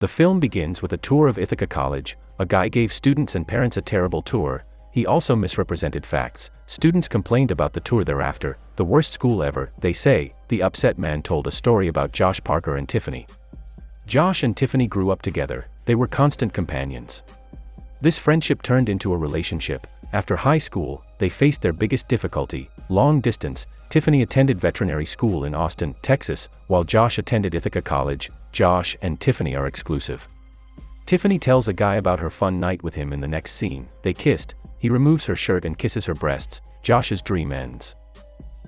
The film begins with a tour of Ithaca College. A guy gave students and parents a terrible tour. He also misrepresented facts. Students complained about the tour thereafter. The worst school ever, they say. The upset man told a story about Josh Parker and Tiffany. Josh and Tiffany grew up together. They were constant companions. This friendship turned into a relationship. After high school, they faced their biggest difficulty: long distance. Tiffany attended veterinary school in Austin, Texas, while Josh attended Ithaca College. Josh and Tiffany are exclusive. Tiffany tells a guy about her fun night with him in the next scene. They kissed. He removes her shirt and kisses her breasts. Josh's dream ends.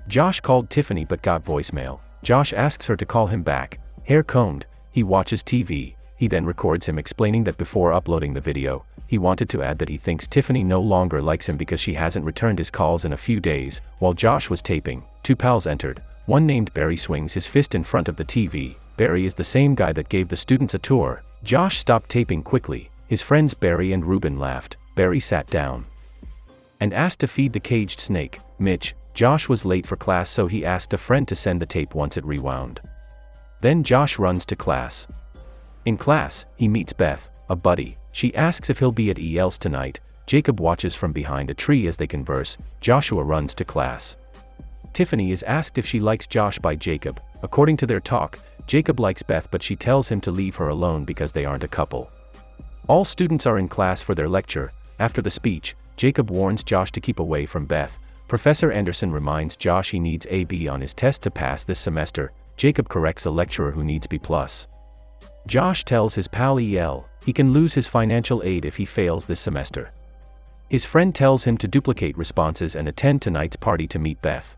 Josh called Tiffany but got voicemail. Josh asks her to call him back. Hair combed. He watches TV. He then records him explaining that before uploading the video, he wanted to add that he thinks Tiffany no longer likes him because she hasn't returned his calls in a few days. While Josh was taping, two pals entered. One named Barry swings his fist in front of the TV. Barry is the same guy that gave the students a tour. Josh stopped taping quickly. His friends Barry and Ruben laughed. Barry sat down and asked to feed the caged snake, Mitch. Josh was late for class, so he asked a friend to send the tape once it rewound. Then Josh runs to class. In class, he meets Beth, a buddy. She asks if he'll be at EL's tonight. Jacob watches from behind a tree as they converse. Joshua runs to class. Tiffany is asked if she likes Josh by Jacob. According to their talk, Jacob likes Beth, but she tells him to leave her alone because they aren't a couple. All students are in class for their lecture. After the speech, Jacob warns Josh to keep away from Beth. Professor Anderson reminds Josh he needs a B on his test to pass this semester. Jacob corrects a lecturer who needs B+. Josh tells his pal EL he can lose his financial aid if he fails this semester. His friend tells him to duplicate responses and attend tonight's party to meet Beth.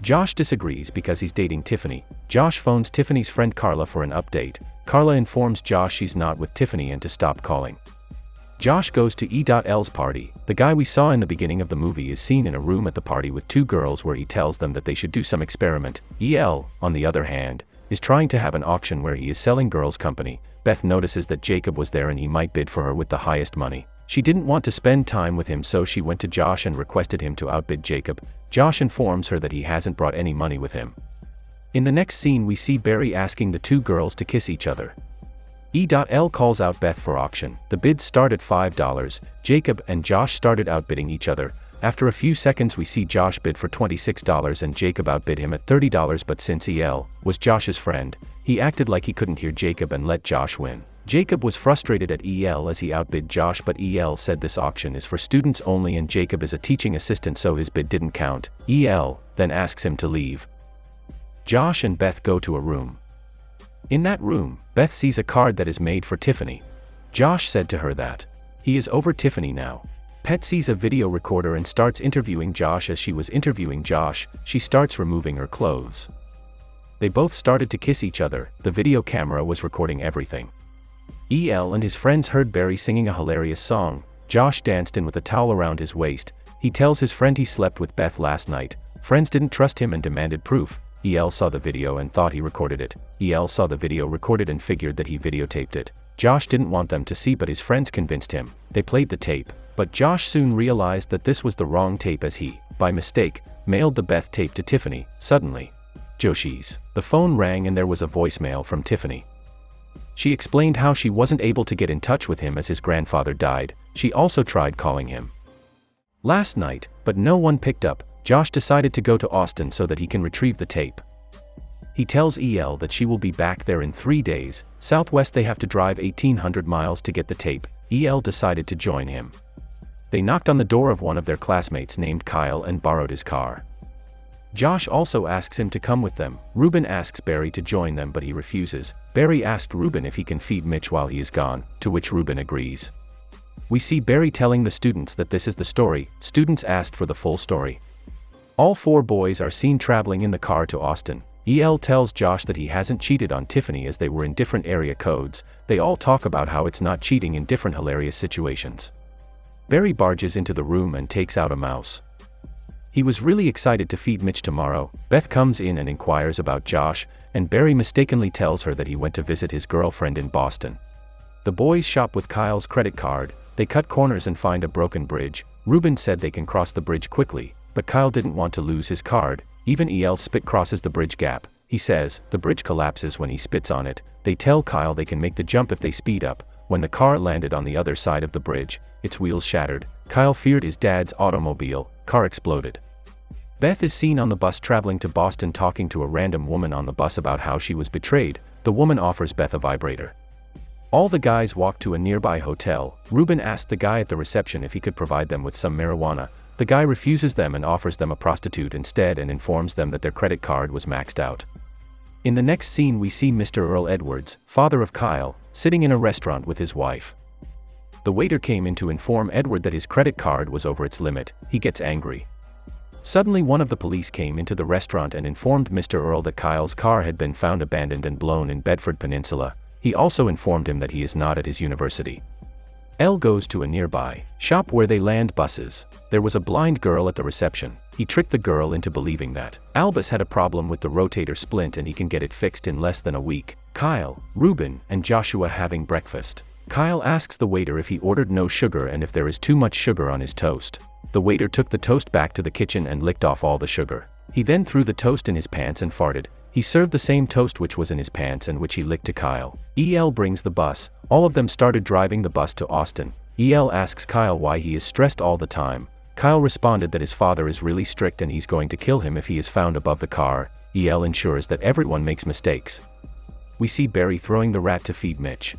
Josh disagrees because he's dating Tiffany. Josh phones Tiffany's friend Carla for an update. Carla informs Josh she's not with Tiffany and to stop calling. Josh goes to E.L's party. The guy we saw in the beginning of the movie is seen in a room at the party with two girls where he tells them that they should do some experiment. EL, on the other hand, is trying to have an auction where he is selling girls' company. Beth notices that Jacob was there and he might bid for her with the highest money. She didn't want to spend time with him, so she went to Josh and requested him to outbid Jacob. Josh informs her that he hasn't brought any money with him. In the next scene we see Barry asking the two girls to kiss each other. E.L calls out Beth for auction. The bids start at $5. Jacob and Josh started outbidding each other. After a few seconds we see Josh bid for $26 and Jacob outbid him at $30, but since EL was Josh's friend, he acted like he couldn't hear Jacob and let Josh win. Jacob was frustrated at EL as he outbid Josh, but EL said this auction is for students only and Jacob is a teaching assistant, so his bid didn't count. EL then asks him to leave. Josh and Beth go to a room. In that room, Beth sees a card that is made for Tiffany. Josh said to her that he is over Tiffany now. Beth sees a video recorder and starts interviewing Josh. As she was interviewing Josh, she starts removing her clothes. They both started to kiss each other. The video camera was recording everything. EL and his friends heard Barry singing a hilarious song. Josh danced in with a towel around his waist. He tells his friend he slept with Beth last night. Friends didn't trust him and demanded proof. EL saw the video and thought he recorded it. EL saw the video recorded and figured that he videotaped it. Josh didn't want them to see, but his friends convinced him. They played the tape, but Josh soon realized that this was the wrong tape as he, by mistake, mailed the Beth tape to Tiffany. Suddenly, Joshi's. The phone rang and there was a voicemail from Tiffany. She explained how she wasn't able to get in touch with him as his grandfather died. She also tried calling him last night, but no one picked up. Josh decided to go to Austin so that he can retrieve the tape. He tells EL that she will be back there in 3 days. Southwest, they have to drive 1,800 miles to get the tape. EL decided to join him. They knocked on the door of one of their classmates named Kyle and borrowed his car. Josh also asks him to come with them. Ruben asks Barry to join them, but he refuses. Barry asked Ruben if he can feed Mitch while he is gone, to which Ruben agrees. We see Barry telling the students that this is the story. Students asked for the full story. All 4 boys are seen traveling in the car to Austin. EL tells Josh that he hasn't cheated on Tiffany as they were in different area codes. They all talk about how it's not cheating in different hilarious situations. Barry barges into the room and takes out a mouse. He was really excited to feed Mitch tomorrow. Beth comes in and inquires about Josh, and Barry mistakenly tells her that he went to visit his girlfriend in Boston. The boys shop with Kyle's credit card. They cut corners and find a broken bridge. Ruben said they can cross the bridge quickly, but Kyle didn't want to lose his card. Even EL spit crosses the bridge gap. He says, the bridge collapses when he spits on it. They tell Kyle they can make the jump if they speed up. When the car landed on the other side of the bridge, its wheels shattered. Kyle feared his dad's automobile. Car exploded. Beth is seen on the bus traveling to Boston talking to a random woman on the bus about how she was betrayed. The woman offers Beth a vibrator. All the guys walk to a nearby hotel. Ruben asked the guy at the reception if he could provide them with some marijuana. The guy refuses them and offers them a prostitute instead and informs them that their credit card was maxed out. In the next scene we see Mr. Earl Edwards, father of Kyle, sitting in a restaurant with his wife. The waiter came in to inform Edward that his credit card was over its limit. He gets angry. Suddenly one of the police came into the restaurant and informed Mr. Earl that Kyle's car had been found abandoned and blown in Bedford Peninsula. He also informed him that he is not at his university. Elle goes to a nearby shop where they land buses. There was a blind girl at the reception. He tricked the girl into believing that Albus had a problem with the rotator splint and he can get it fixed in less than a week. Kyle, Ruben, and Joshua having breakfast. Kyle asks the waiter if he ordered no sugar and if there is too much sugar on his toast. The waiter took the toast back to the kitchen and licked off all the sugar. He then threw the toast in his pants and farted. He served the same toast which was in his pants and which he licked to Kyle. EL brings the bus. All of them started driving the bus to Austin. EL asks Kyle why he is stressed all the time. Kyle responded that his father is really strict and he's going to kill him if he is found above the car. EL ensures that everyone makes mistakes. We see Barry throwing the rat to feed Mitch.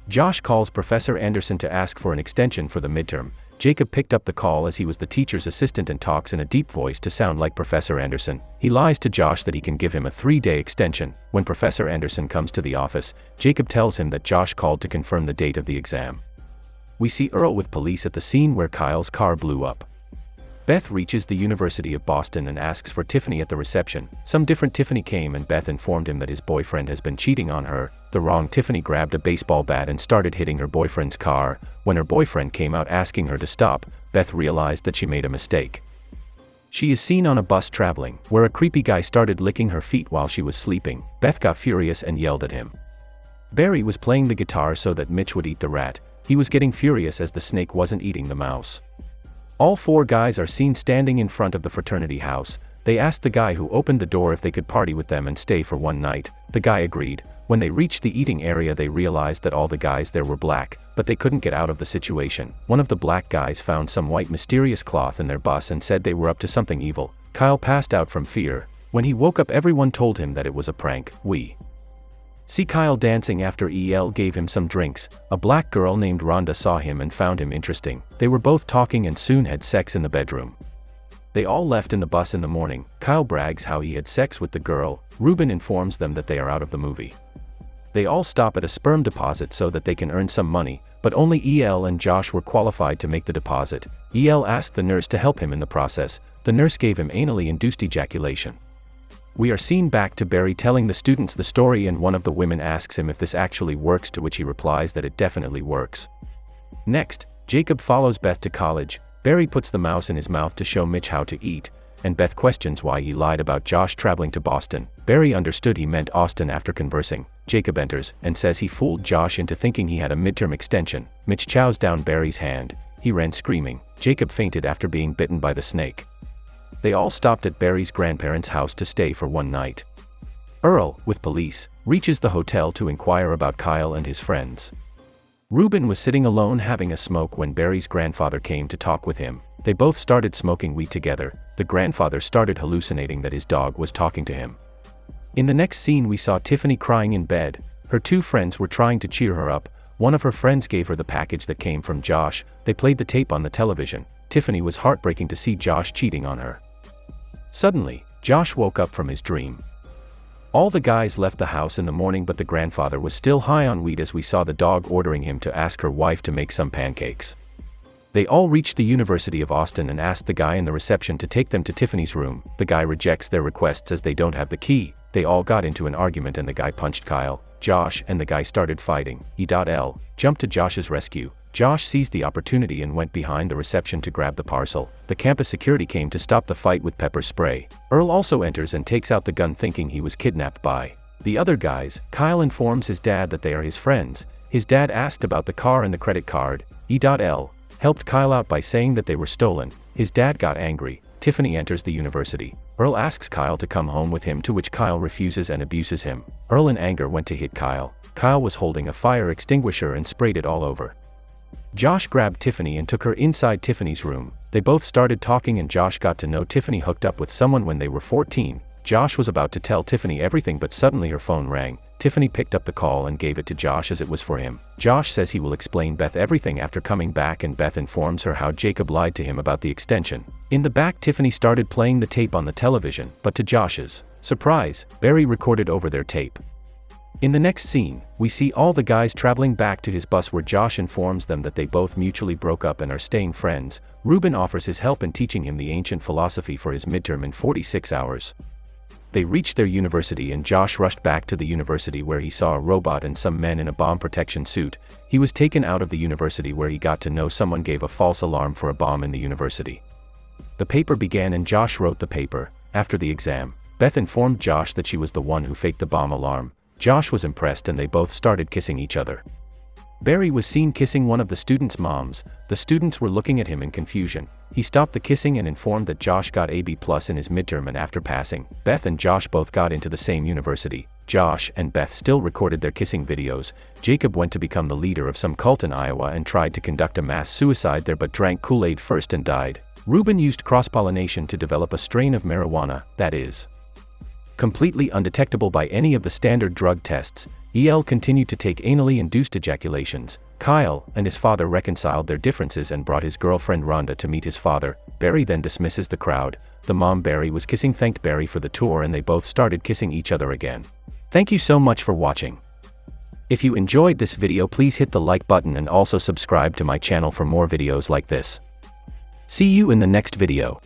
Josh calls Professor Anderson to ask for an extension for the midterm. Jacob picked up the call as he was the teacher's assistant and talks in a deep voice to sound like Professor Anderson. He lies to Josh that he can give him a 3-day extension. When Professor Anderson comes to the office, Jacob tells him that Josh called to confirm the date of the exam. We see Earl with police at the scene where Kyle's car blew up. Beth reaches the University of Boston and asks for Tiffany at the reception. Some different Tiffany came and Beth informed him that his boyfriend has been cheating on her. The wrong Tiffany grabbed a baseball bat and started hitting her boyfriend's car. When her boyfriend came out asking her to stop, Beth realized that she made a mistake. She is seen on a bus traveling, where a creepy guy started licking her feet while she was sleeping. Beth got furious and yelled at him. Barry was playing the guitar so that Mitch would eat the rat. He was getting furious as the snake wasn't eating the mouse. All 4 guys are seen standing in front of the fraternity house. They asked the guy who opened the door if they could party with them and stay for one night. The guy agreed. When they reached the eating area they realized that all the guys there were black, but they couldn't get out of the situation. One of the black guys found some white mysterious cloth in their bus and said they were up to something evil. Kyle passed out from fear. When he woke up everyone told him that it was a prank. We see Kyle dancing after EL gave him some drinks. A black girl named Rhonda saw him and found him interesting. They were both talking and soon had sex in the bedroom. They all left in the bus in the morning. Kyle brags how he had sex with the girl. Ruben informs them that they are out of the movie. They all stop at a sperm deposit so that they can earn some money, but only EL and Josh were qualified to make the deposit. EL asked the nurse to help him in the process. The nurse gave him anally induced ejaculation. We are seen back to Barry telling the students the story and one of the women asks him if this actually works, to which he replies that it definitely works. Next, Jacob follows Beth to college. Barry puts the mouse in his mouth to show Mitch how to eat, and Beth questions why he lied about Josh traveling to Boston. Barry understood he meant Austin after conversing. Jacob enters and says he fooled Josh into thinking he had a midterm extension. Mitch chows down Barry's hand. He ran screaming. Jacob fainted after being bitten by the snake. They all stopped at Barry's grandparents' house to stay for one night. Earl, with police, reaches the hotel to inquire about Kyle and his friends. Ruben was sitting alone having a smoke when Barry's grandfather came to talk with him. They both started smoking weed together. The grandfather started hallucinating that his dog was talking to him. In the next scene we saw Tiffany crying in bed. Her 2 friends were trying to cheer her up. One of her friends gave her the package that came from Josh. They played the tape on the television. Tiffany was heartbreaking to see Josh cheating on her. Suddenly, Josh woke up from his dream. All the guys left the house in the morning, but the grandfather was still high on weed as we saw the dog ordering him to ask her wife to make some pancakes. They all reached the University of Austin and asked the guy in the reception to take them to Tiffany's room. The guy rejects their requests as they don't have the key. They all got into an argument and the guy punched Kyle. Josh and the guy started fighting. E.L. jumped to Josh's rescue. Josh seized the opportunity and went behind the reception to grab the parcel. The campus security came to stop the fight with pepper spray. Earl also enters and takes out the gun thinking he was kidnapped by the other guys. Kyle informs his dad that they are his friends. His dad asked about the car and the credit card. E.L. helped Kyle out by saying that they were stolen. His dad got angry. Tiffany enters the university. Earl asks Kyle to come home with him, to which Kyle refuses and abuses him. Earl in anger went to hit Kyle. Kyle was holding a fire extinguisher and sprayed it all over. Josh grabbed Tiffany and took her inside Tiffany's room. They both started talking and Josh got to know Tiffany hooked up with someone when they were 14. Josh was about to tell Tiffany everything, but suddenly her phone rang. Tiffany picked up the call and gave it to Josh as it was for him. Josh says he will explain Beth everything after coming back, and Beth informs her how Jacob lied to him about the extension. In the back, Tiffany started playing the tape on the television, but to Josh's surprise, Barry recorded over their tape. In the next scene, we see all the guys traveling back to his bus, where Josh informs them that they both mutually broke up and are staying friends. Ruben offers his help in teaching him the ancient philosophy for his midterm in 46 hours. They reached their university and Josh rushed back to the university, where he saw a robot and some men in a bomb protection suit. He was taken out of the university, where he got to know someone gave a false alarm for a bomb in the university. The paper began and Josh wrote the paper. After the exam, Beth informed Josh that she was the one who faked the bomb alarm. Josh was impressed and they both started kissing each other. Barry was seen kissing one of the students' moms. The students were looking at him in confusion. He stopped the kissing and informed that Josh got a B+ in his midterm, and after passing, Beth and Josh both got into the same university. Josh and Beth still recorded their kissing videos. Jacob went to become the leader of some cult in Iowa and tried to conduct a mass suicide there, but drank Kool-Aid first and died. Ruben used cross-pollination to develop a strain of marijuana that is completely undetectable by any of the standard drug tests. EL continued to take anally induced ejaculations. Kyle and his father reconciled their differences and brought his girlfriend Rhonda to meet his father. Barry then dismisses the crowd. The mom Barry was kissing thanked Barry for the tour and they both started kissing each other again. Thank you so much for watching. If you enjoyed this video, please hit the like button and also subscribe to my channel for more videos like this. See you in the next video.